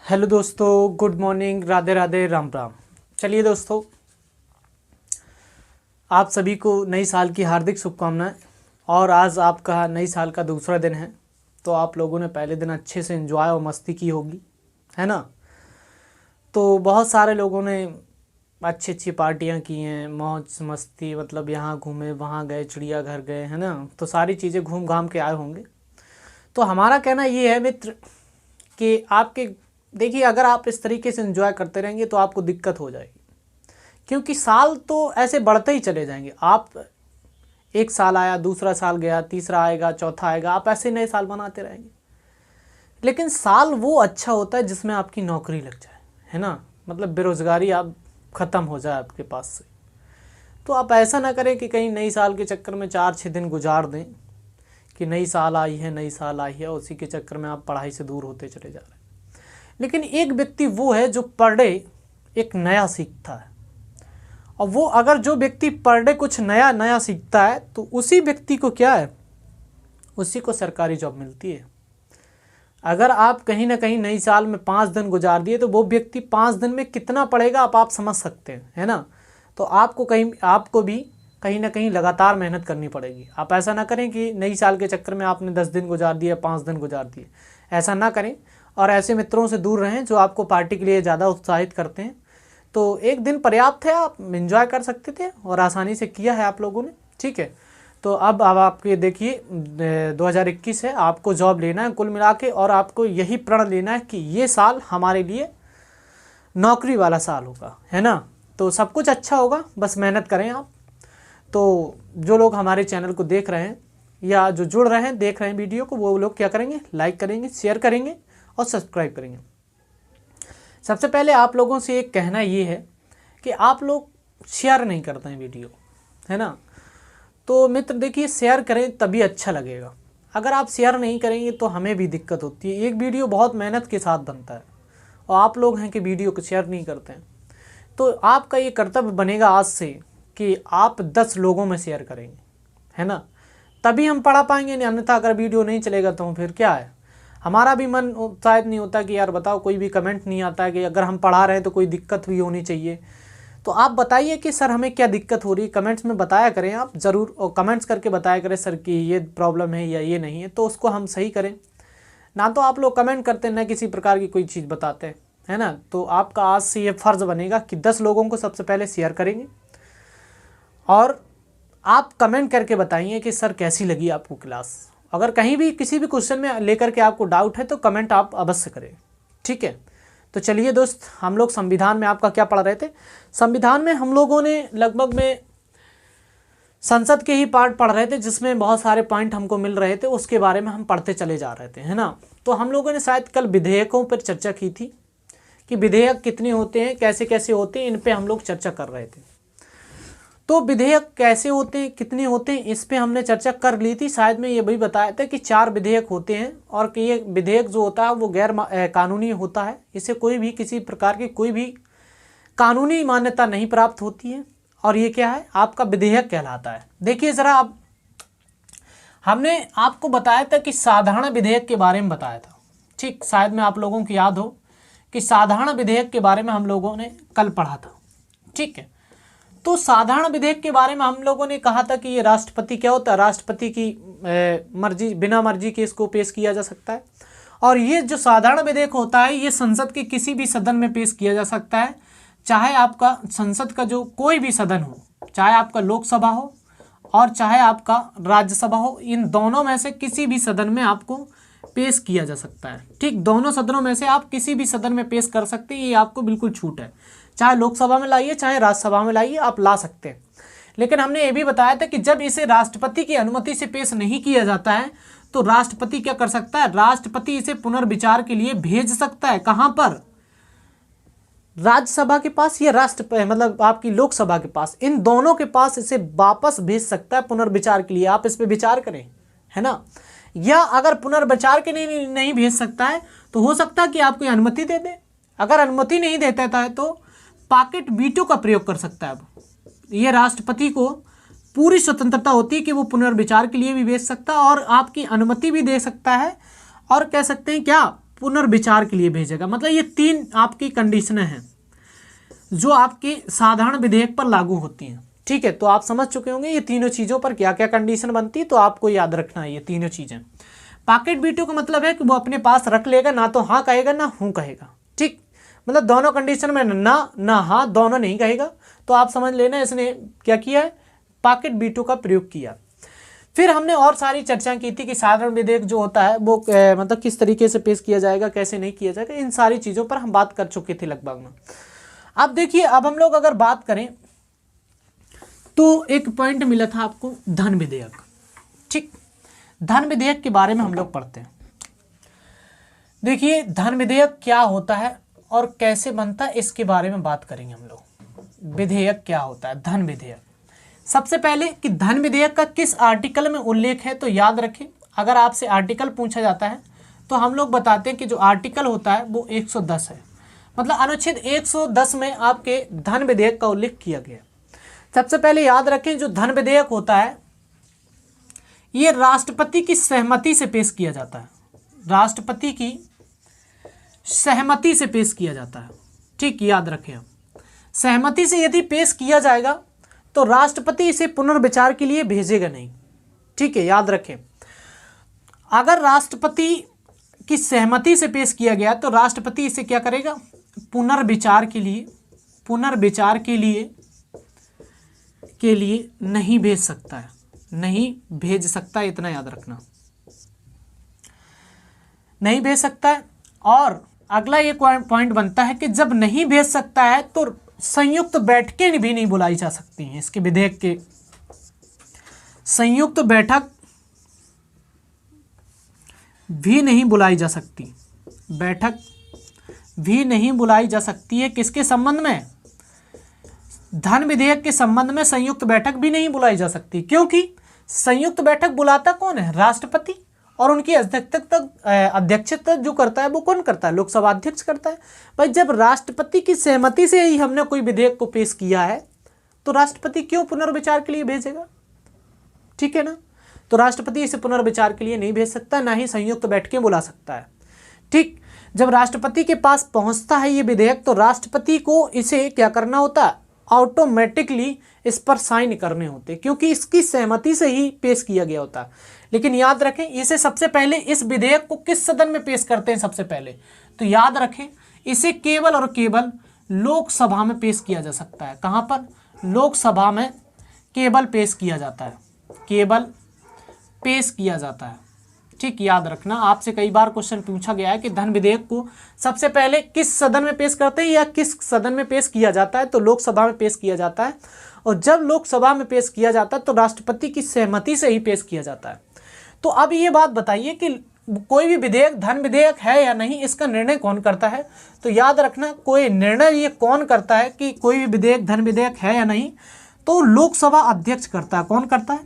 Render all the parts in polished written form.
Hello दोस्तों, good morning, Radhe Radhe, Ram Ram. चलिए दोस्तों, आप सभी को नई साल की हार्दिक शुभकामनाएं। और आज आपका नई साल का दूसरा दिन है, तो आप लोगों ने पहले दिन अच्छे से एंजॉय और मस्ती की होगी, है ना। तो बहुत सारे लोगों ने अच्छी अच्छी पार्टियां की हैं, मौज मस्ती, मतलब यहाँ घूमे वहाँ गए, चिड़ियाघर गए, है ना। तो सारी चीज़ें घूम घाम के आए होंगे। तो हमारा कहना ये है मित्र कि आपके देखिए, अगर आप इस तरीके से एंजॉय करते रहेंगे तो आपको दिक्कत हो जाएगी, क्योंकि साल तो ऐसे बढ़ते ही चले जाएंगे। आप एक साल आया, दूसरा साल गया, तीसरा आएगा, चौथा आएगा, आप ऐसे नए साल बनाते रहेंगे। लेकिन साल वो अच्छा होता है जिसमें आपकी नौकरी लग जाए, है ना, मतलब बेरोज़गारी आप ख़त्म हो जाए आपके पास से। तो आप ऐसा ना करें कि कहीं नई साल के चक्कर में 4-6 दिन गुजार दें कि नई साल आई है, नई साल आई है, उसी के चक्कर में आप पढ़ाई से दूर होते चले जा रहे हैं। लेकिन एक व्यक्ति वो है जो पर डे एक नया सीखता है, और वो अगर जो व्यक्ति पर डे कुछ नया नया सीखता है तो उसी व्यक्ति को क्या है, उसी को सरकारी जॉब मिलती है। अगर आप कहीं ना कहीं नई साल में 5 दिन गुजार दिए तो वो व्यक्ति 5 दिन में कितना पढ़ेगा आप समझ सकते हैं, है ना। तो आपको भी कहीं ना कहीं लगातार मेहनत करनी पड़ेगी। आप ऐसा ना करें कि नई साल के चक्कर में आपने 10 दिन गुजार दिए, 5 दिन गुजार दिए, ऐसा ना करें। और ऐसे मित्रों से दूर रहें जो आपको पार्टी के लिए ज़्यादा उत्साहित करते हैं। तो एक दिन पर्याप्त है, आप एंजॉय कर सकते थे और आसानी से किया है आप लोगों ने, ठीक है। तो अब आपके देखिए 2021 है, आपको जॉब लेना है कुल मिला के, और आपको यही प्रण लेना है कि ये साल हमारे लिए नौकरी वाला साल होगा, है ना। तो सब कुछ अच्छा होगा, बस मेहनत करें आप। तो जो लोग हमारे चैनल को देख रहे हैं या जो जुड़ रहे हैं, देख रहे हैं वीडियो को, वो लोग क्या करेंगे, लाइक करेंगे, शेयर करेंगे और सब्सक्राइब करेंगे। सबसे पहले आप लोगों से एक कहना ये है कि आप लोग शेयर नहीं करते हैं वीडियो, है ना। तो मित्र देखिए, शेयर करें तभी अच्छा लगेगा। अगर आप शेयर नहीं करेंगे तो हमें भी दिक्कत होती है। एक वीडियो बहुत मेहनत के साथ बनता है और आप लोग हैं कि वीडियो को शेयर नहीं करते हैं। तो आपका ये कर्तव्य बनेगा आज से कि आप 10 लोगों में शेयर करेंगे, है ना, तभी हम पढ़ा पाएंगे। नहीं अन्यथा अगर वीडियो नहीं चलेगा तो फिर क्या है, हमारा भी मन शायद नहीं होता कि यार बताओ, कोई भी कमेंट नहीं आता कि अगर हम पढ़ा रहे हैं तो कोई दिक्कत हुई होनी चाहिए। तो आप बताइए कि सर हमें क्या दिक्कत हो रही है, कमेंट्स में बताया करें आप ज़रूर, और कमेंट्स करके बताया करें सर कि ये प्रॉब्लम है या ये नहीं है, तो उसको हम सही करें। ना तो आप लोग कमेंट करते हैं, ना किसी प्रकार की कोई चीज़ बताते हैं, है ना। तो आपका आज से ये फ़र्ज़ बनेगा कि 10 लोगों को सबसे पहले शेयर करेंगे और आप कमेंट करके बताइए कि सर कैसी लगी आपको क्लास। अगर कहीं भी किसी भी क्वेश्चन में लेकर के आपको डाउट है तो कमेंट आप अवश्य करें, ठीक है। तो चलिए दोस्त, हम लोग संविधान में आपका क्या पढ़ रहे थे। संविधान में हम लोगों ने लगभग में संसद के ही पार्ट पढ़ रहे थे, जिसमें बहुत सारे पॉइंट हमको मिल रहे थे, उसके बारे में हम पढ़ते चले जा रहे थे, है ना। तो हम लोगों ने शायद कल विधेयकों पर चर्चा की थी कि विधेयक कितने होते हैं, कैसे कैसे होते हैं, इन पर हम लोग चर्चा कर रहे थे। तो विधेयक कैसे होते हैं, कितने होते हैं, इस पे हमने चर्चा कर ली थी। शायद मैं ये भी बताया था कि 4 विधेयक होते हैं, और कि ये विधेयक जो होता है वो गैर कानूनी होता है। इसे कोई भी किसी प्रकार की कोई भी कानूनी मान्यता नहीं प्राप्त होती है, और ये क्या है, आपका विधेयक कहलाता है। देखिए ज़रा, आप हमने आपको बताया था कि साधारण विधेयक के बारे में बताया था, ठीक। शायद में आप लोगों को याद हो कि साधारण विधेयक के बारे में हम लोगों ने कल पढ़ा था, ठीक है। तो साधारण विधेयक के बारे में हम लोगों ने कहा था कि ये राष्ट्रपति क्या होता है, राष्ट्रपति की मर्जी, बिना मर्जी के इसको पेश किया जा सकता है। और ये जो साधारण विधेयक होता है ये संसद के किसी भी सदन में पेश किया जा सकता है, चाहे आपका संसद का जो कोई भी सदन हो, चाहे आपका लोकसभा हो और चाहे आपका राज्यसभा हो, इन दोनों में से किसी भी सदन में आपको पेश किया जा सकता है, ठीक। दोनों सदनों में से आप किसी भी सदन में पेश कर सकते हैं, ये आपको बिल्कुल छूट है। चाहे लोकसभा में लाइए, चाहे राज्यसभा में लाइए, आप ला सकते हैं। लेकिन हमने ये भी बताया था कि जब इसे राष्ट्रपति की अनुमति से पेश नहीं किया जाता है तो राष्ट्रपति क्या कर सकता है, राष्ट्रपति इसे पुनर्विचार के लिए भेज सकता है। कहां पर, राज्यसभा के पास या मतलब आपकी लोकसभा के पास, इन दोनों के पास इसे वापस भेज सकता है पुनर्विचार के लिए। आप इस पर विचार करें, है ना। या अगर पुनर्विचार के लिए नहीं भेज सकता है तो हो सकता है कि आपको अनुमति दे दे। अगर अनुमति नहीं देता है तो पॉकेट वीटो का प्रयोग कर सकता है। अब ये राष्ट्रपति को पूरी स्वतंत्रता होती है कि वो पुनर्विचार के लिए भी भेज सकता है और आपकी अनुमति भी दे सकता है, और कह सकते हैं क्या, पुनर्विचार के लिए भेजेगा। मतलब ये 3 आपकी कंडीशनें हैं जो आपके साधारण विधेयक पर लागू होती हैं। ठीक है, तो आप समझ चुके होंगे ये तीनों चीज़ों पर क्या क्या कंडीशन बनती है, तो आपको याद रखना है ये तीनों चीज़ें। पॉकेट वीटो का मतलब है कि वो अपने पास रख लेगा, ना तो हाँ कहेगा ना हूँ कहेगा। ठीक, मतलब दोनों कंडीशन में ना हाँ दोनों नहीं कहेगा। तो आप समझ लेना इसने क्या किया है, पॉकेट वीटो का प्रयोग किया। फिर हमने और सारी चर्चा की थी कि साधारण विधेयक जो होता है वो मतलब किस तरीके से पेश किया जाएगा, कैसे नहीं किया जाएगा, इन सारी चीज़ों पर हम बात कर चुके थे लगभग में। अब देखिए, अब हम लोग अगर बात करें तो एक पॉइंट मिला था आपको, धन विधेयक। ठीक, धन विधेयक के बारे में हम लोग पढ़ते हैं। देखिए, धन विधेयक क्या होता है और कैसे बनता है, इसके बारे में बात करेंगे हम लोग। विधेयक क्या होता है, धन विधेयक। सबसे पहले कि धन विधेयक का किस आर्टिकल में उल्लेख है, तो याद रखें, अगर आपसे आर्टिकल पूछा जाता है तो हम लोग बताते हैं कि जो आर्टिकल होता है वो 110 है। मतलब अनुच्छेद 110 में आपके धन विधेयक का उल्लेख किया गया। सबसे पहले याद रखें, जो धन विधेयक होता है ये राष्ट्रपति की सहमति से पेश किया जाता है। राष्ट्रपति की सहमति से पेश किया जाता है। ठीक, याद रखें, सहमति से यदि पेश किया जाएगा तो राष्ट्रपति इसे पुनर्विचार के लिए भेजेगा नहीं। ठीक है, याद रखें, अगर राष्ट्रपति की सहमति से पेश किया गया तो राष्ट्रपति इसे क्या करेगा, पुनर्विचार के लिए नहीं भेज सकता है, नहीं भेज सकता है, इतना याद रखना, नहीं भेज सकता है। और अगला ये पॉइंट बनता है कि जब नहीं भेज सकता है तो संयुक्त बैठकें भी नहीं बुलाई जा सकती हैं। इसके विधेयक के संयुक्त बैठक भी नहीं बुलाई जा सकती, बैठक भी नहीं बुलाई जा सकती है। किसके संबंध में, धन विधेयक के संबंध में संयुक्त बैठक भी नहीं बुलाई जा सकती, क्योंकि संयुक्त बैठक बुलाता कौन है, राष्ट्रपति, और उनकी अध्यक्षता जो करता है वो कौन करता है, लोकसभा अध्यक्ष करता है। भाई, जब राष्ट्रपति की सहमति से ही हमने कोई विधेयक को पेश किया है तो राष्ट्रपति क्यों पुनर्विचार के लिए भेजेगा। ठीक है ना, तो राष्ट्रपति इसे पुनर्विचार के लिए नहीं भेज सकता, ना ही संयुक्त बैठकें बुला सकता है। ठीक, जब राष्ट्रपति के पास पहुंचता है ये विधेयक तो राष्ट्रपति को इसे क्या करना होता है, ऑटोमेटिकली इस पर साइन करने होते, क्योंकि इसकी सहमति से ही पेश किया गया होता है। लेकिन याद रखें, इसे सबसे पहले इस विधेयक को किस सदन में पेश करते हैं, सबसे पहले तो याद रखें इसे केवल और केवल लोकसभा में पेश किया जा सकता है। कहां पर, लोकसभा में केवल पेश किया जाता है, केवल पेश किया जाता है। ठीक, याद रखना, आपसे कई बार क्वेश्चन पूछा गया है कि धन विधेयक को सबसे पहले किस सदन में पेश करते हैं या किस सदन में पेश किया जाता है, तो लोकसभा में पेश किया जाता है। और जब लोकसभा में पेश किया जाता है तो राष्ट्रपति की सहमति से ही पेश किया जाता है। तो अब ये बात बताइए कि कोई भी विधेयक धन विधेयक है या नहीं, इसका निर्णय कौन करता है, तो याद रखना, कोई निर्णय ये कौन करता है कि कोई भी विधेयक धन विधेयक है या नहीं, तो लोकसभा अध्यक्ष करता है। कौन करता है,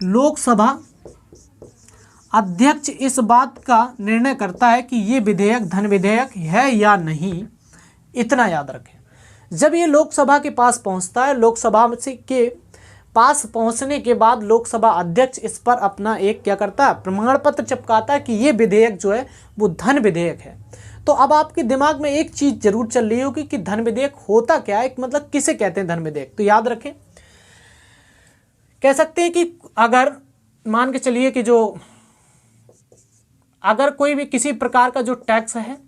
लोकसभा अध्यक्ष इस बात का निर्णय करता है कि ये विधेयक धन विधेयक है या नहीं, इतना याद रखें। जब ये लोकसभा के पास पहुंचता है, लोकसभा के पास पहुंचने के बाद लोकसभा अध्यक्ष इस पर अपना एक क्या करता है, प्रमाण पत्र चिपकाता है कि ये विधेयक जो है वो धन विधेयक है। तो अब आपके दिमाग में एक चीज़ जरूर चल रही होगी कि धन विधेयक होता क्या है, मतलब किसे कहते हैं धन विधेयक। तो याद रखें, कह सकते हैं कि अगर मान के चलिए कि जो अगर कोई भी किसी प्रकार का जो टैक्स है,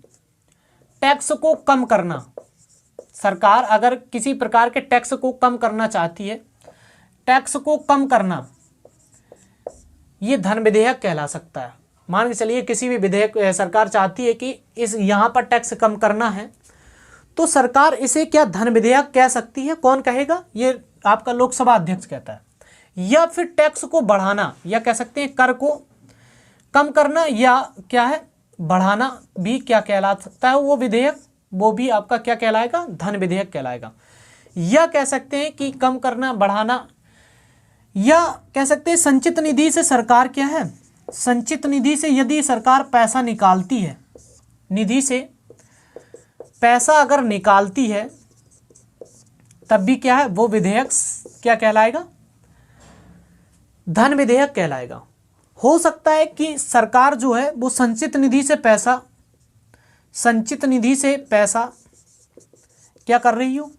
टैक्स को कम करना, सरकार अगर किसी प्रकार के टैक्स को कम करना चाहती है, टैक्स को कम करना ये धन विधेयक कहला सकता है। मान के चलिए किसी भी विधेयक सरकार चाहती है कि इस यहाँ पर टैक्स कम करना है, तो सरकार इसे क्या धन विधेयक कह सकती है। कौन कहेगा, ये आपका लोकसभा अध्यक्ष कहता है। या फिर टैक्स को बढ़ाना, या कह सकते हैं कर को कम करना, या क्या है बढ़ाना भी क्या कहला सकता है, वो विधेयक, वो भी आपका क्या कहलाएगा, धन विधेयक कहलाएगा। या कह सकते हैं कि कम करना, बढ़ाना, या कह सकते हैं संचित निधि से सरकार क्या है, संचित निधि से यदि सरकार पैसा निकालती है, निधि से पैसा अगर निकालती है तब भी क्या है, वो विधेयक क्या कहलाएगा, धन विधेयक कहलाएगा। हो सकता है कि सरकार जो है वो संचित निधि से पैसा संचित निधि से पैसा क्या कर रही हो,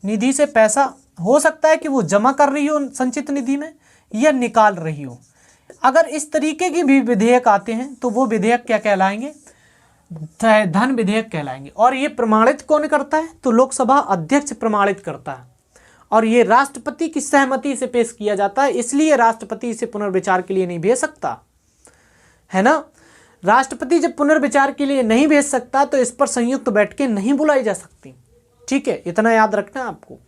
निधि से पैसा हो सकता है कि वो जमा कर रही हो संचित निधि में या निकाल रही हो। अगर इस तरीके के भी विधेयक आते हैं तो वो विधेयक क्या कहलाएंगे, धन विधेयक कहलाएंगे। और ये प्रमाणित कौन करता है, तो लोकसभा अध्यक्ष प्रमाणित करता है और ये राष्ट्रपति की सहमति से पेश किया जाता है, इसलिए राष्ट्रपति इसे पुनर्विचार के लिए नहीं भेज सकता, है ना। राष्ट्रपति जब पुनर्विचार के लिए नहीं भेज सकता तो इस पर संयुक्त बैठकें नहीं बुलाई जा सकती, ठीक है, इतना याद रखना है आपको।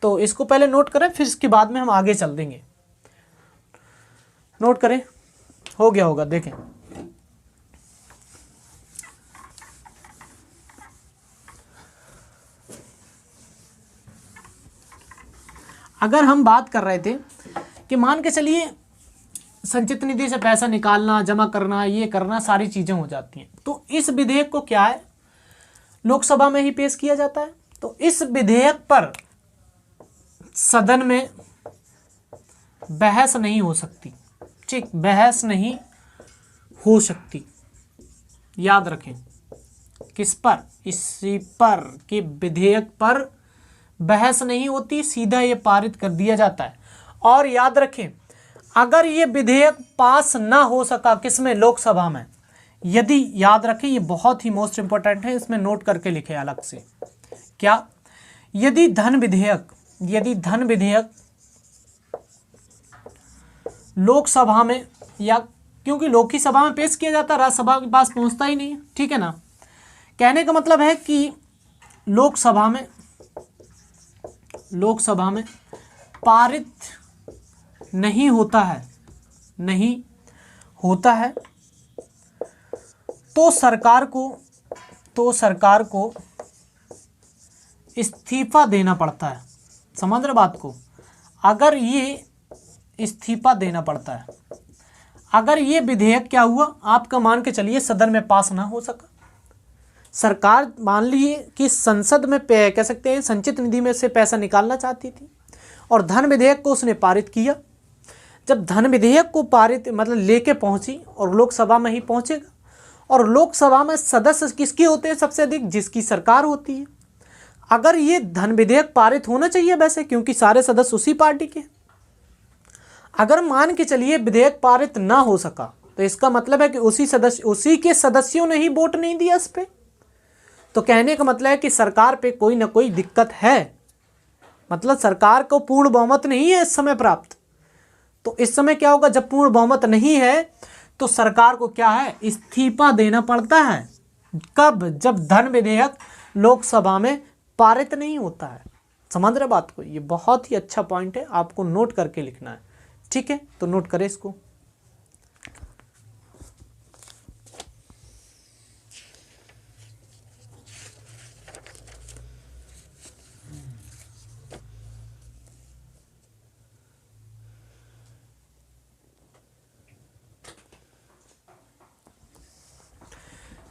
तो इसको पहले नोट करें, फिर इसके बाद में हम आगे चल देंगे। नोट करें, हो गया होगा, देखें। अगर हम बात कर रहे थे कि मान के चलिए संचित निधि से पैसा निकालना, जमा करना, ये करना सारी चीजें हो जाती हैं, तो इस विधेयक को क्या है, लोकसभा में ही पेश किया जाता है। तो इस विधेयक पर सदन में बहस नहीं हो सकती, ठीक, बहस नहीं हो सकती, याद रखें। किस पर, इसी पर कि विधेयक पर बहस नहीं होती, सीधा ये पारित कर दिया जाता है। और याद रखें, अगर ये विधेयक पास ना हो सका किसमें, लोकसभा में, यदि, याद रखें ये बहुत ही मोस्ट इंपॉर्टेंट है, इसमें नोट करके लिखे अलग से, क्या, यदि धन विधेयक लोकसभा में, या क्योंकि लोक सभा में पेश किया जाता है, राज्यसभा के पास पहुंचता ही नहीं है, ठीक है ना। कहने का मतलब है कि लोकसभा में पारित नहीं होता है, तो सरकार को इस्तीफा देना पड़ता है। समझ रहे बात को, अगर ये इस्तीफा देना पड़ता है, अगर ये विधेयक क्या हुआ आपका, मान के चलिए सदन में पास ना हो सका, सरकार मान लीजिए कि संसद में कह सकते हैं संचित निधि में से पैसा निकालना चाहती थी और धन विधेयक को उसने पारित किया। जब धन विधेयक को पारित मतलब लेके पहुंची और लोकसभा में ही पहुंचेगा, और लोकसभा में सदस्य किसके होते हैं सबसे अधिक, जिसकी सरकार होती है। अगर ये धन विधेयक पारित होना चाहिए वैसे, क्योंकि सारे सदस्य उसी पार्टी के, अगर मान के चलिए विधेयक पारित ना हो सका तो इसका मतलब है कि उसी के सदस्यों ने ही वोट नहीं दिया इस पे। तो कहने का मतलब है कि सरकार पे कोई ना कोई दिक्कत है, मतलब सरकार को पूर्ण बहुमत नहीं है इस समय प्राप्त। तो इस समय क्या होगा, जब पूर्ण बहुमत नहीं है तो सरकार को क्या है, इस्तीफा देना पड़ता है। कब, जब धन विधेयक लोकसभा में पारित नहीं होता है। समझ रहे बात को, ये बहुत ही अच्छा पॉइंट है, आपको नोट करके लिखना है, ठीक है। तो नोट करें इसको।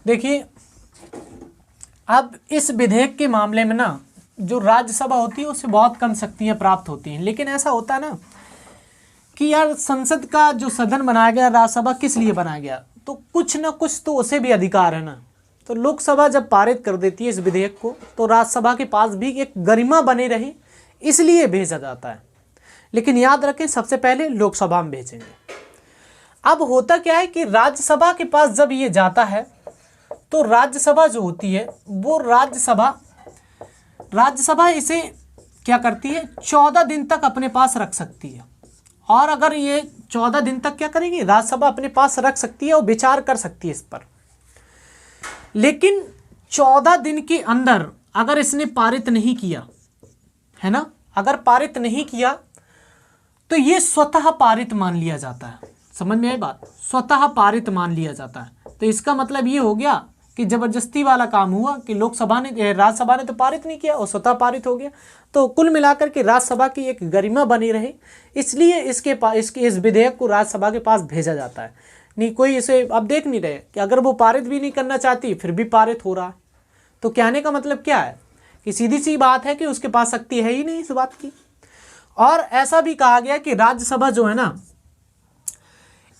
देखिए, अब इस विधेयक के मामले में ना जो राज्यसभा होती है उससे बहुत कम शक्तियां प्राप्त होती हैं, लेकिन ऐसा होता है ना कि यार संसद का जो सदन बनाया गया, राज्यसभा किस लिए बनाया गया, तो कुछ ना कुछ तो उसे भी अधिकार है ना। तो लोकसभा जब पारित कर देती है इस विधेयक को, तो राज्यसभा के पास भी एक गरिमा बनी रहे इसलिए भेजा जाता है। लेकिन याद रखें, सबसे पहले लोकसभा में भेजेंगे। अब होता क्या है कि राज्यसभा के पास जब ये जाता है तो राज्यसभा जो होती है वो राज्यसभा इसे क्या करती है, 14 दिन तक अपने पास रख सकती है। और अगर ये 14 दिन तक क्या करेगी, राज्यसभा अपने पास रख सकती है और विचार कर सकती है इस पर। लेकिन 14 दिन के अंदर अगर इसने पारित नहीं किया, है ना, अगर पारित नहीं किया तो ये स्वतः पारित मान लिया जाता है। समझ में आई बात, स्वतः पारित मान लिया जाता है। तो इसका मतलब ये हो गया कि जबरदस्ती वाला काम हुआ कि राज्यसभा ने तो पारित नहीं किया और स्वतः पारित हो गया। तो कुल मिलाकर के राज्यसभा की एक गरिमा बनी रहे इसलिए इस विधेयक को राज्यसभा के पास भेजा जाता है। नहीं, कोई इसे अब देख नहीं रहे कि अगर वो पारित भी नहीं करना चाहती फिर भी पारित हो रहा है। तो कहने का मतलब क्या है कि सीधी सी बात है कि उसके पास शक्ति है ही नहीं इस बात की। और ऐसा भी कहा गया कि राज्यसभा जो है ना,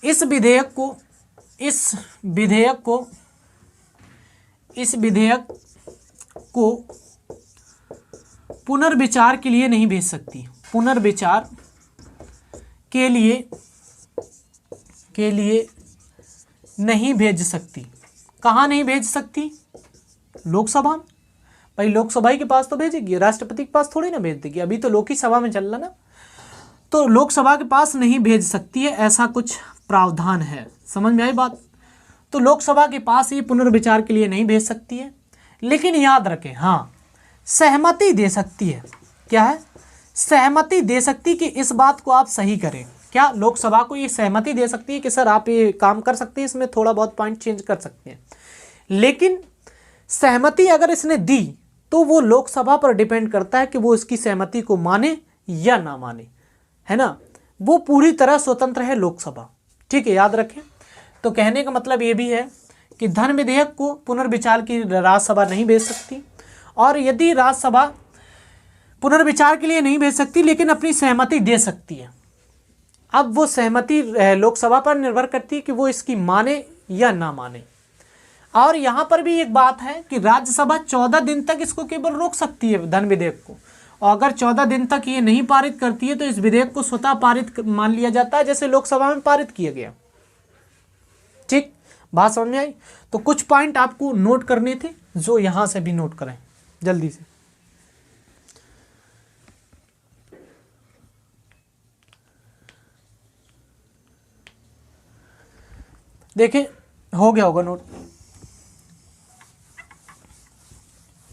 इस विधेयक को इस विधेयक को पुनर्विचार के लिए नहीं भेज सकती, पुनर्विचार के लिए नहीं भेज सकती। कहाँ नहीं भेज सकती? लोकसभा में। भाई लोकसभा के पास तो भेजेगी, राष्ट्रपति के पास थोड़ी ना भेज देगी, अभी तो लोक ही सभा में चल रहा ना, तो लोकसभा के पास नहीं भेज सकती है, ऐसा कुछ प्रावधान है। समझ में आई बात? तो लोकसभा के पास ये पुनर्विचार के लिए नहीं भेज सकती है, लेकिन याद रखें, हाँ सहमति दे सकती है। क्या है? सहमति दे सकती कि इस बात को आप सही करें। क्या लोकसभा को ये सहमति दे सकती है कि सर आप ये काम कर सकते हैं, इसमें थोड़ा बहुत पॉइंट चेंज कर सकते हैं। लेकिन सहमति अगर इसने दी तो वो लोकसभा पर डिपेंड करता है कि वो इसकी सहमति को माने या ना माने, है ना। वो पूरी तरह स्वतंत्र है लोकसभा, ठीक है, याद रखें। तो कहने का मतलब ये भी है कि धन विधेयक को पुनर्विचार की राज्यसभा नहीं भेज सकती, और यदि राज्यसभा पुनर्विचार के लिए नहीं भेज सकती लेकिन अपनी सहमति दे सकती है। अब वो सहमति लोकसभा पर निर्भर करती है कि वो इसकी माने या ना माने। और यहाँ पर भी एक बात है कि राज्यसभा 14 दिन तक इसको केवल रोक सकती है धन विधेयक को, और अगर 14 दिन तक ये नहीं पारित करती है तो इस विधेयक को स्वतः पारित मान लिया जाता है, जैसे लोकसभा में पारित किया गया। ठीक, बात समझ में आई? तो कुछ पॉइंट आपको नोट करने थे, जो यहाँ से भी नोट करें जल्दी से। देखें, हो गया होगा नोट।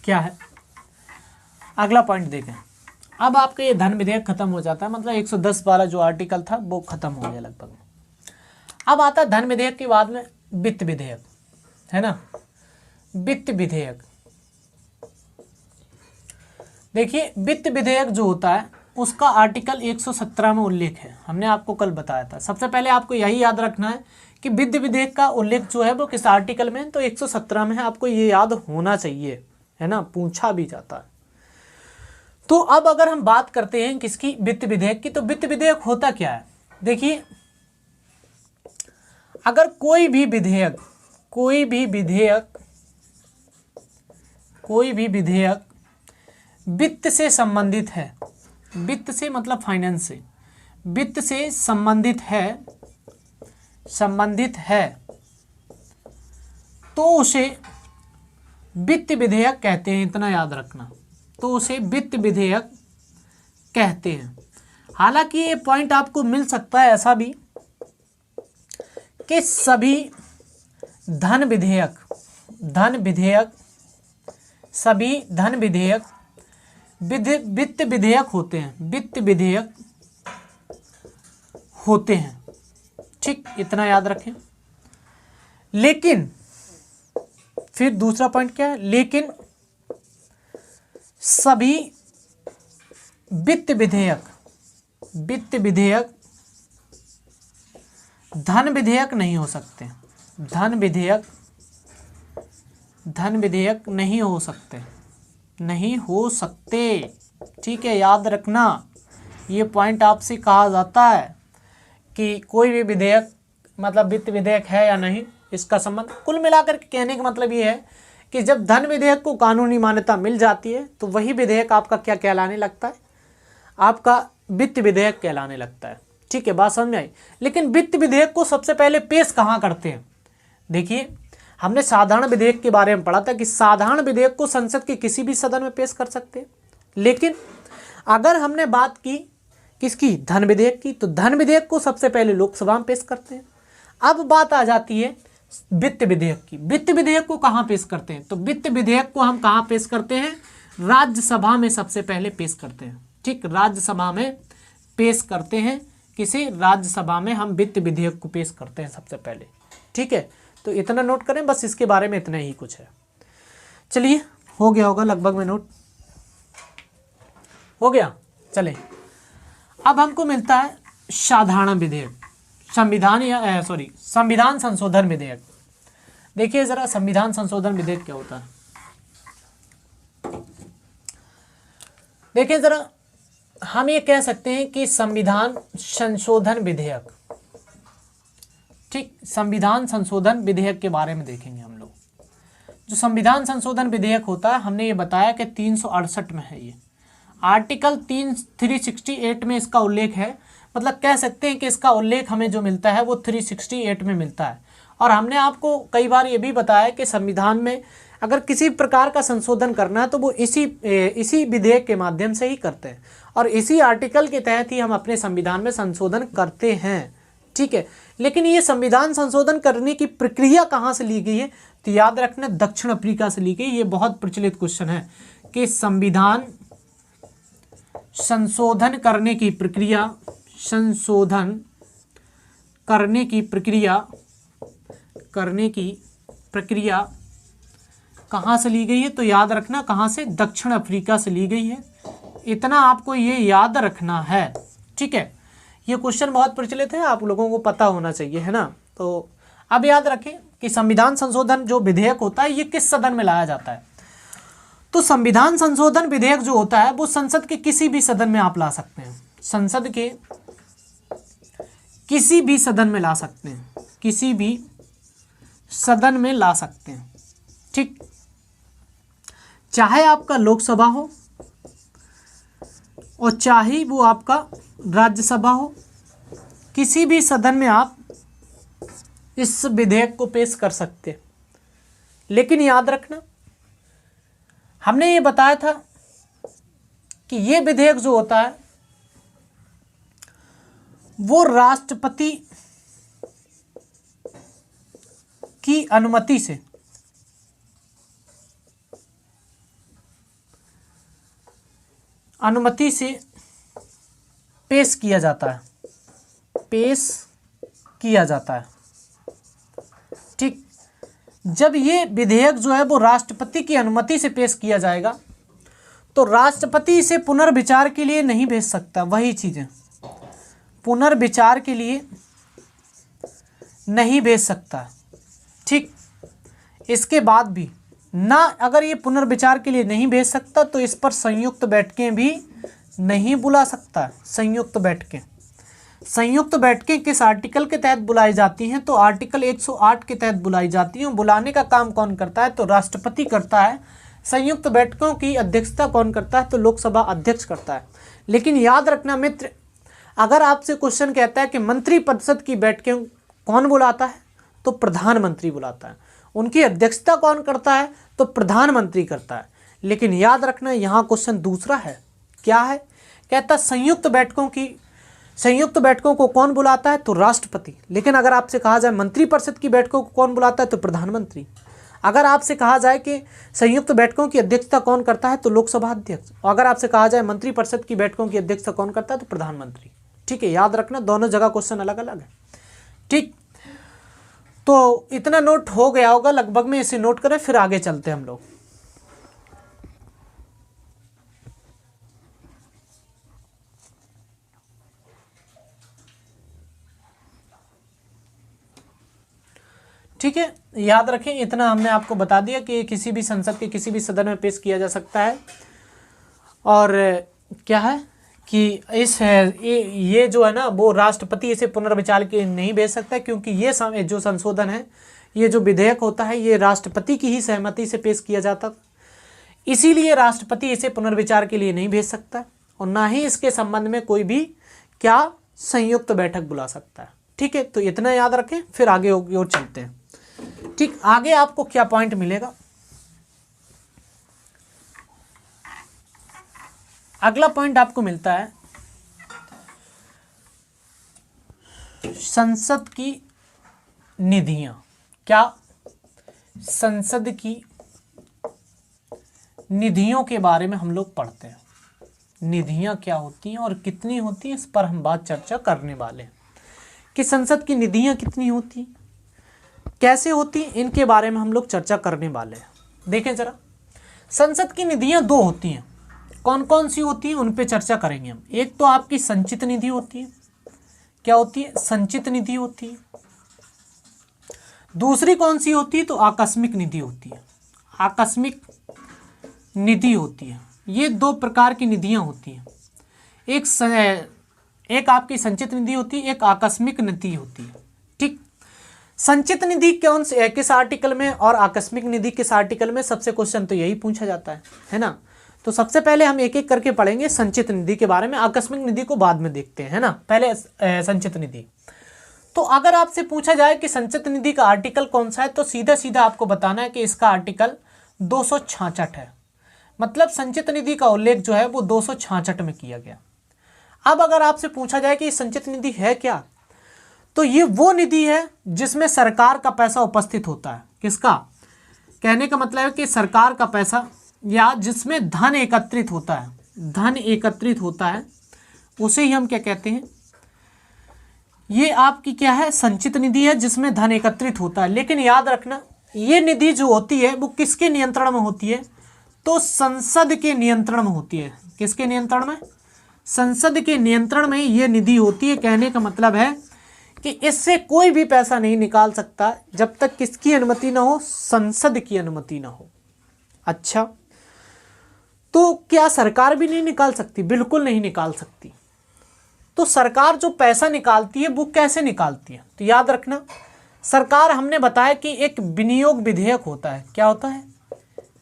क्या है अगला पॉइंट देखें। अब आपका ये धन विधेयक खत्म हो जाता है, मतलब 110 वाला जो आर्टिकल था वो खत्म हो गया लगभग। अब आता है धन विधेयक के बाद में वित्त विधेयक, है ना। वित्त विधेयक, देखिए वित्त विधेयक जो होता है उसका आर्टिकल 117 में उल्लेख है, हमने आपको कल बताया था। सबसे पहले आपको यही याद रखना है कि वित्त विधेयक का उल्लेख जो है वो किस आर्टिकल में, तो 117 में है। आपको ये याद होना चाहिए, है ना, पूछा भी जाता है। तो अब अगर हम बात करते हैं किसकी, वित्त विधेयक की, तो वित्त विधेयक होता क्या है? देखिए, अगर कोई भी विधेयक वित्त से संबंधित है, वित्त से मतलब फाइनेंस से, वित्त से संबंधित है तो उसे वित्त विधेयक कहते हैं, इतना याद रखना। तो उसे वित्त विधेयक कहते हैं। हालांकि ये पॉइंट आपको मिल सकता है ऐसा भी कि सभी सभी धन विधेयक वित्त विधेयक होते हैं, वित्त विधेयक होते हैं। ठीक, इतना याद रखें। लेकिन फिर दूसरा पॉइंट क्या है, लेकिन सभी वित्त विधेयक धन विधेयक नहीं हो सकते, धन विधेयक नहीं हो सकते। ठीक है, याद रखना, ये पॉइंट आपसे कहा जाता है कि कोई भी विधेयक मतलब वित्त विधेयक है या नहीं, इसका संबंध। कुल मिलाकर के कहने का मतलब ये है कि जब धन विधेयक को कानूनी मान्यता मिल जाती है तो वही विधेयक आपका क्या कहलाने लगता है, आपका वित्त विधेयक कहलाने लगता है। ठीक है, बात समझ में आई। लेकिन वित्त विधेयक को सबसे पहले पेश कहाँ करते हैं? देखिए, हमने साधारण विधेयक के बारे में पढ़ा था कि साधारण विधेयक को संसद के किसी भी सदन में पेश कर सकते हैं। लेकिन अगर हमने बात की किसकी, धन विधेयक की, तो धन विधेयक को सबसे पहले लोकसभा में पेश करते हैं। अब बात आ जाती है वित्त विधेयक की। वित्त विधेयक को कहाँ पेश करते हैं? तो वित्त विधेयक को हम कहाँ पेश करते हैं? राज्यसभा में सबसे पहले पेश करते हैं। ठीक, राज्यसभा में पेश करते हैं। किसे? राज्यसभा में हम वित्त विधेयक को पेश करते हैं सबसे पहले। ठीक है, तो इतना नोट करें, बस इसके बारे में इतना ही कुछ है। चलिए, हो गया होगा लगभग में नोट, हो गया। चले, अब हमको मिलता है साधारण विधेयक, संविधान संशोधन विधेयक। देखिए जरा, संविधान संशोधन विधेयक क्या होता है? देखिए जरा, हम ये कह सकते हैं कि संविधान संशोधन विधेयक, ठीक, संविधान संशोधन विधेयक के बारे में देखेंगे हम लोग। जो संविधान संशोधन विधेयक होता है, हमने ये बताया कि 368 में है। ये आर्टिकल 368 में इसका उल्लेख है। मतलब कह सकते हैं कि इसका उल्लेख हमें जो मिलता है वो 368 में मिलता है। और हमने आपको कई बार ये भी बताया कि संविधान में अगर किसी प्रकार का संशोधन करना है तो वो इसी विधेयक के माध्यम से ही करते हैं, और इसी आर्टिकल के तहत ही हम अपने संविधान में संशोधन करते हैं। ठीक है, लेकिन ये संविधान संशोधन करने की प्रक्रिया कहाँ से ली गई है, तो याद रखना दक्षिण अफ्रीका से ली गई। ये बहुत प्रचलित क्वेश्चन है कि संविधान संशोधन करने की प्रक्रिया कहाँ से ली गई है, तो याद रखना कहाँ से, दक्षिण अफ्रीका से ली गई है। इतना आपको ये याद रखना है। ठीक है, ये क्वेश्चन बहुत प्रचलित है, आप लोगों को पता होना चाहिए, है ना। तो अब याद रखें कि संविधान संशोधन जो विधेयक होता है ये किस सदन में लाया जाता है। तो संविधान संशोधन विधेयक जो होता है वो संसद के किसी भी सदन में आप ला सकते हैं। संसद के किसी भी सदन में ला सकते हैं, किसी भी सदन में ला सकते हैं। ठीक, चाहे आपका लोकसभा हो और चाहे वो आपका राज्यसभा हो, किसी भी सदन में आप इस विधेयक को पेश कर सकते हैं। लेकिन याद रखना हमने ये बताया था कि ये विधेयक जो होता है वो राष्ट्रपति की अनुमति से पेश किया जाता है। ठीक, जब ये विधेयक जो है वो राष्ट्रपति की अनुमति से पेश किया जाएगा तो राष्ट्रपति इसे पुनर्विचार के लिए नहीं भेज सकता। वही चीज़ें पुनर्विचार के लिए नहीं भेज सकता। ठीक, इसके बाद भी ना, अगर ये पुनर्विचार के लिए नहीं भेज सकता तो इस पर संयुक्त बैठकें भी नहीं बुला सकता। संयुक्त बैठकें किस आर्टिकल के तहत बुलाई जाती हैं, तो आर्टिकल 108 के तहत बुलाई जाती हैं। बुलाने का काम कौन करता है, तो राष्ट्रपति करता है। संयुक्त बैठकों की अध्यक्षता कौन करता है, तो लोकसभा अध्यक्ष करता है। लेकिन याद रखना मित्र, अगर आपसे क्वेश्चन कहता है कि मंत्रिपरिषद की बैठकें कौन बुलाता है, तो प्रधानमंत्री बुलाता है। उनकी अध्यक्षता कौन करता है, तो प्रधानमंत्री करता है। लेकिन याद रखना यहाँ क्वेश्चन दूसरा है। क्या है, कहता संयुक्त बैठकों को कौन बुलाता है, तो राष्ट्रपति। लेकिन अगर आपसे कहा जाए मंत्रिपरिषद की बैठकों को कौन बुलाता है, तो प्रधानमंत्री। अगर आपसे कहा जाए कि संयुक्त बैठकों की अध्यक्षता कौन करता है, तो लोकसभा अध्यक्ष। और अगर आपसे कहा जाए मंत्रिपरिषद की बैठकों की अध्यक्षता कौन करता है, तो प्रधानमंत्री। ठीक है, याद रखना दोनों जगह क्वेश्चन अलग अलग है। ठीक, तो इतना नोट हो गया होगा लगभग में, इसे नोट करें, फिर आगे चलते हैं हम लोग। ठीक है, याद रखें इतना हमने आपको बता दिया कि किसी भी संसद के किसी भी सदन में पेश किया जा सकता है। और क्या है कि ये जो है ना वो राष्ट्रपति इसे पुनर्विचार के नहीं भेज सकता, क्योंकि ये जो संशोधन है, ये जो विधेयक होता है, ये राष्ट्रपति की ही सहमति से पेश किया जाता। इसीलिए राष्ट्रपति इसे पुनर्विचार के लिए नहीं भेज सकता, और ना ही इसके संबंध में कोई भी क्या संयुक्त बैठक बुला सकता है। ठीक है, तो इतना याद रखें, फिर आगे और चलते हैं। ठीक, आगे आपको क्या पॉइंट मिलेगा, अगला पॉइंट आपको मिलता है संसद की निधियां। क्या, संसद की निधियों के बारे में हम लोग पढ़ते हैं। निधियां क्या होती हैं और कितनी होती हैं, इस पर हम बात चर्चा करने वाले हैं कि संसद की निधियां कितनी होती, कैसे होती, इनके बारे में हम लोग चर्चा करने वाले हैं। देखें जरा, संसद की निधियां दो होती हैं। कौन कौन सी होती हैं उन पे चर्चा करेंगे हम। एक तो आपकी संचित निधि होती है। क्या होती है, संचित निधि होती है। दूसरी कौन सी होती है, तो आकस्मिक निधि होती है। आकस्मिक निधि होती है। ये दो प्रकार की निधियां होती हैं। एक आपकी संचित निधि होती है, एक आकस्मिक निधि होती है। ठीक, संचित निधि कौन से किस आर्टिकल में और आकस्मिक निधि किस आर्टिकल में, सबसे क्वेश्चन तो यही पूछा जाता है ना। तो सबसे पहले हम एक एक करके पढ़ेंगे संचित निधि के बारे में, आकस्मिक निधि को बाद में देखते हैं, है ना। पहले संचित निधि। तो अगर आपसे पूछा जाए कि संचित निधि का आर्टिकल कौन सा है, तो सीधा सीधा आपको बताना है कि इसका आर्टिकल 266 है। मतलब संचित निधि का उल्लेख जो है वो 266 में किया गया। अब अगर आपसे पूछा जाए कि संचित निधि है क्या, तो ये वो निधि है जिसमें सरकार का पैसा उपस्थित होता है। किसका? कहने का मतलब है कि सरकार का पैसा, या जिसमें धन एकत्रित होता है, धन एकत्रित होता है, उसे ही हम क्या कहते हैं, ये आपकी क्या है, संचित निधि है जिसमें धन एकत्रित होता है। लेकिन याद रखना, ये निधि जो होती है वो किसके नियंत्रण में होती है, तो संसद के नियंत्रण में होती है। किसके नियंत्रण में? संसद के नियंत्रण में ये निधि होती है। कहने का मतलब है कि इससे कोई भी पैसा नहीं निकाल सकता जब तक किसकी अनुमति ना हो, संसद की अनुमति ना हो। अच्छा, तो क्या सरकार भी नहीं निकाल सकती? बिल्कुल नहीं निकाल सकती। तो सरकार जो पैसा निकालती है वो कैसे निकालती है, तो याद रखना, सरकार, हमने बताया कि एक विनियोग विधेयक होता है। क्या होता है?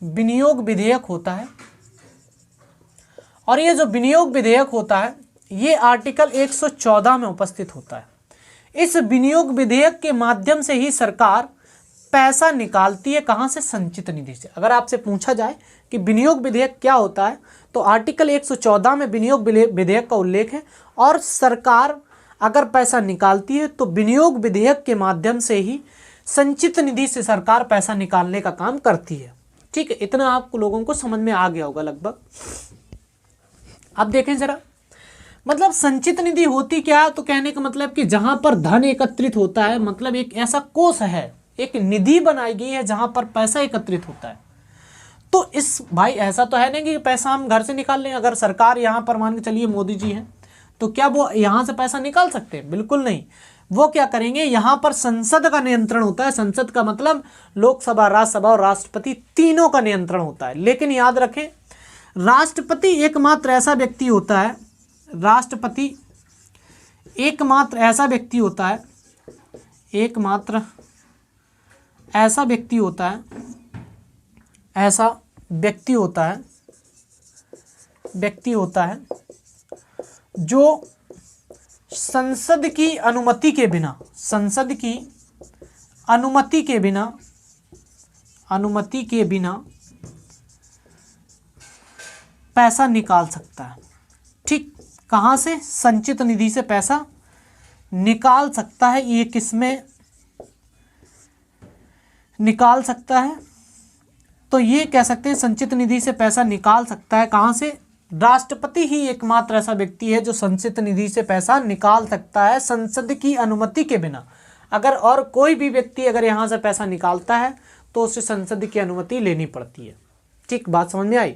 विनियोग विधेयक होता है। और ये जो विनियोग विधेयक होता है ये आर्टिकल 114 में उपस्थित होता है। इस विनियोग विधेयक के माध्यम से ही सरकार पैसा निकालती है। कहाँ से? संचित निधि से। अगर आपसे पूछा जाए कि विनियोग विधेयक क्या होता है, तो आर्टिकल 114 में विनियोग विधेयक का उल्लेख है। और सरकार अगर पैसा निकालती है तो विनियोग विधेयक के माध्यम से ही संचित निधि से सरकार पैसा निकालने का काम करती है। ठीक है, इतना आपको लोगों को समझ में आ गया होगा लगभग। अब देखें जरा, मतलब संचित निधि होती क्या है, तो कहने का मतलब कि जहां पर धन एकत्रित होता है, मतलब एक ऐसा कोष है, एक निधि बनाई गई है जहां पर पैसा एकत्रित होता है। तो इस भाई ऐसा तो है नहीं कि पैसा हम घर से निकाल लें। अगर सरकार यहाँ पर मान के चलिए मोदी जी हैं, तो क्या वो यहाँ से पैसा निकाल सकते हैं? बिल्कुल नहीं। वो क्या करेंगे, यहाँ पर संसद का नियंत्रण होता है। संसद का मतलब लोकसभा, राज्यसभा और राष्ट्रपति, तीनों का नियंत्रण होता है। लेकिन याद रखें, राष्ट्रपति एकमात्र ऐसा व्यक्ति होता है, राष्ट्रपति एकमात्र ऐसा व्यक्ति होता है, एकमात्र ऐसा व्यक्ति होता है, ऐसा व्यक्ति होता है, व्यक्ति होता है जो संसद की अनुमति के बिना, संसद की अनुमति के बिना, अनुमति के बिना पैसा निकाल सकता है। ठीक, कहाँ से? संचित निधि से पैसा निकाल सकता है। ये किसमें निकाल सकता है? तो ये कह सकते हैं संचित निधि से पैसा निकाल सकता है। कहाँ से? राष्ट्रपति ही एकमात्र ऐसा व्यक्ति है जो संचित निधि से पैसा निकाल सकता है संसद की अनुमति के बिना। अगर और कोई भी व्यक्ति अगर यहाँ से पैसा निकालता है तो उसे संसद की अनुमति लेनी पड़ती है। ठीक, बात समझ में आई?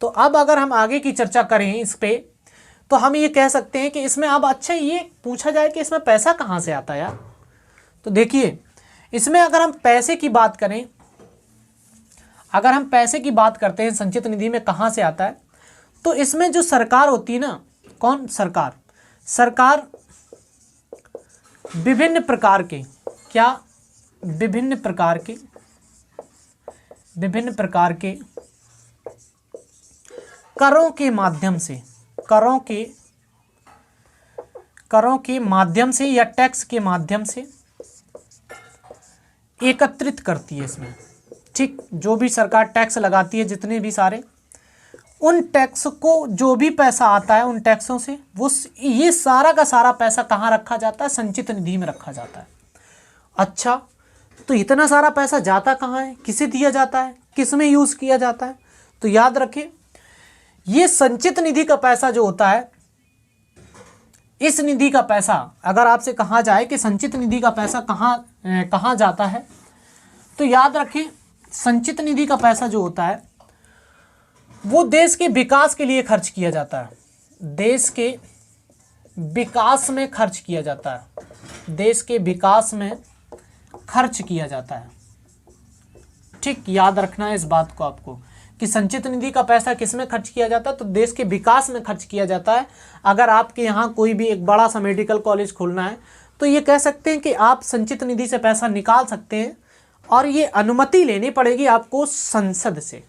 तो अब अगर हम आगे की चर्चा करें इस पे, तो हम ये कह सकते हैं कि इसमें अब अच्छा ये पूछा जाए कि इसमें पैसा कहाँ से आता है यार। तो देखिए, इसमें अगर हम पैसे की बात करें, अगर हम पैसे की बात करते हैं संचित निधि में कहाँ से आता है, तो इसमें जो सरकार होती है ना, कौन? सरकार। सरकार विभिन्न प्रकार के, क्या? विभिन्न प्रकार के, विभिन्न प्रकार के करों के माध्यम से, करों के माध्यम से या टैक्स के माध्यम से एकत्रित करती है इसमें। ठीक, जो भी सरकार टैक्स लगाती है, जितने भी सारे, उन टैक्स को जो भी पैसा आता है उन टैक्सों से, वो ये सारा का सारा पैसा कहाँ रखा जाता है? संचित निधि में रखा जाता है। अच्छा, तो इतना सारा पैसा जाता कहाँ है, किसे दिया जाता है, किस में यूज़ किया जाता है? तो याद रखें, ये संचित निधि का पैसा जो होता है, इस निधि का पैसा अगर आपसे कहा जाए कि संचित निधि का पैसा कहाँ जाता है, तो याद रखें, संचित निधि का पैसा जो होता है वो देश के विकास के लिए खर्च किया जाता है। देश के विकास में खर्च किया जाता है, देश के विकास में खर्च किया जाता है। ठीक, याद रखना है इस बात को आपको कि संचित निधि का पैसा किस में खर्च किया जाता है, तो देश के विकास में खर्च किया जाता है। अगर आपके यहाँ कोई भी एक बड़ा सा मेडिकल कॉलेज खोलना है तो ये कह सकते हैं कि आप संचित निधि से पैसा निकाल सकते हैं और ये अनुमति लेनी पड़ेगी आपको संसद से,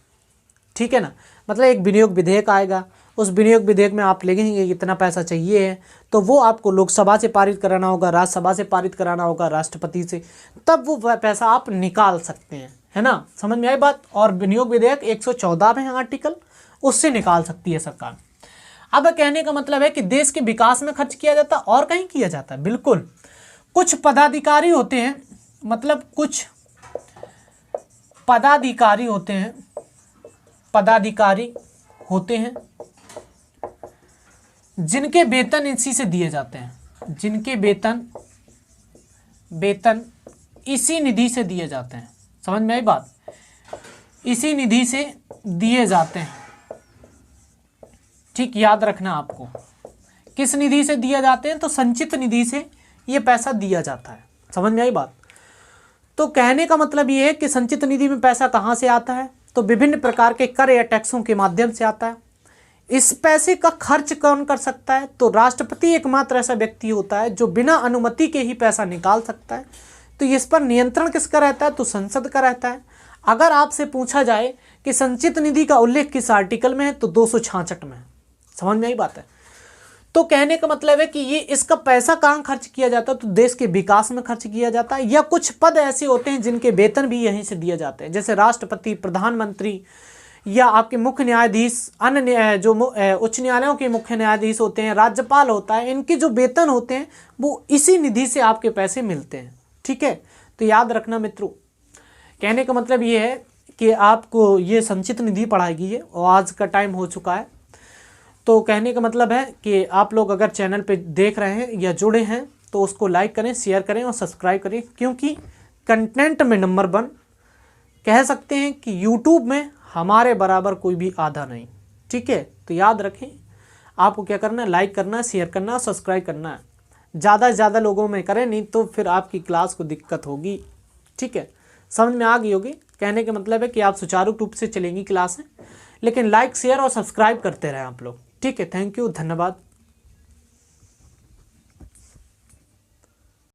ठीक है ना। मतलब एक विनियोग विधेयक आएगा, उस विनियोग विधेयक में आप लिखेंगे कितना पैसा चाहिए है, तो वो आपको लोकसभा से पारित कराना होगा, राज्यसभा से पारित कराना होगा, राष्ट्रपति से, तब वो पैसा आप निकाल सकते हैं, है ना। समझ में आई बात। और विनियोग विधेयक 114 में है आर्टिकल, उससे निकाल सकती है सरकार। अब कहने का मतलब है कि देश के विकास में खर्च किया जाता और कहीं किया जाता है, बिल्कुल। कुछ पदाधिकारी होते हैं, मतलब कुछ पदाधिकारी होते हैं जिनके वेतन इसी से दिए जाते हैं, जिनके वेतन इसी निधि से दिए जाते हैं। समझ में आई बात, इसी निधि से दिए जाते हैं, ठीक, याद रखना आपको। किस निधि से दिए जाते हैं, तो संचित निधि से ये पैसा दिया जाता है। समझ में आई बात। तो कहने का मतलब ये है कि संचित निधि में पैसा कहाँ से आता है, तो विभिन्न प्रकार के कर या टैक्सों के माध्यम से आता है। इस पैसे का खर्च कौन कर सकता है, तो राष्ट्रपति एकमात्र ऐसा व्यक्ति होता है जो बिना अनुमति के ही पैसा निकाल सकता है। तो इस पर नियंत्रण किसका रहता है, तो संसद का रहता है। अगर आपसे पूछा जाए कि संचित निधि का उल्लेख किस आर्टिकल में है, तो 266 में है। समझ में आई बात है। तो कहने का मतलब है कि ये इसका पैसा कहाँ खर्च किया जाता है, तो देश के विकास में खर्च किया जाता है। या कुछ पद ऐसे होते हैं जिनके वेतन भी यहीं से दिए जाते हैं, जैसे राष्ट्रपति, प्रधानमंत्री, या आपके मुख्य न्यायाधीश, अन्य जो उच्च न्यायालयों के मुख्य न्यायाधीश होते हैं, राज्यपाल होता है, इनके जो वेतन होते हैं वो इसी निधि से आपके पैसे मिलते हैं, ठीक है। तो याद रखना मित्रों, कहने का मतलब ये है कि आपको ये संचित निधि पढ़ाई है और आज का टाइम हो चुका है। तो कहने का मतलब है कि आप लोग अगर चैनल पे देख रहे हैं या जुड़े हैं तो उसको लाइक करें, शेयर करें और सब्सक्राइब करें, क्योंकि कंटेंट में नंबर 1 कह सकते हैं कि यूट्यूब में हमारे बराबर कोई भी आधा नहीं, ठीक है। तो याद रखें, आपको क्या करना है, लाइक करना है, शेयर करना है, सब्सक्राइब करना है। ज़्यादा से ज़्यादा लोगों में करें, नहीं तो फिर आपकी क्लास को दिक्कत होगी, ठीक है। समझ में आ गई होगी। कहने का मतलब है कि आप सुचारू रूप से चलेंगी क्लास में, लेकिन लाइक, शेयर और सब्सक्राइब करते रहें आप लोग, ठीक है। थैंक यू, धन्यवाद।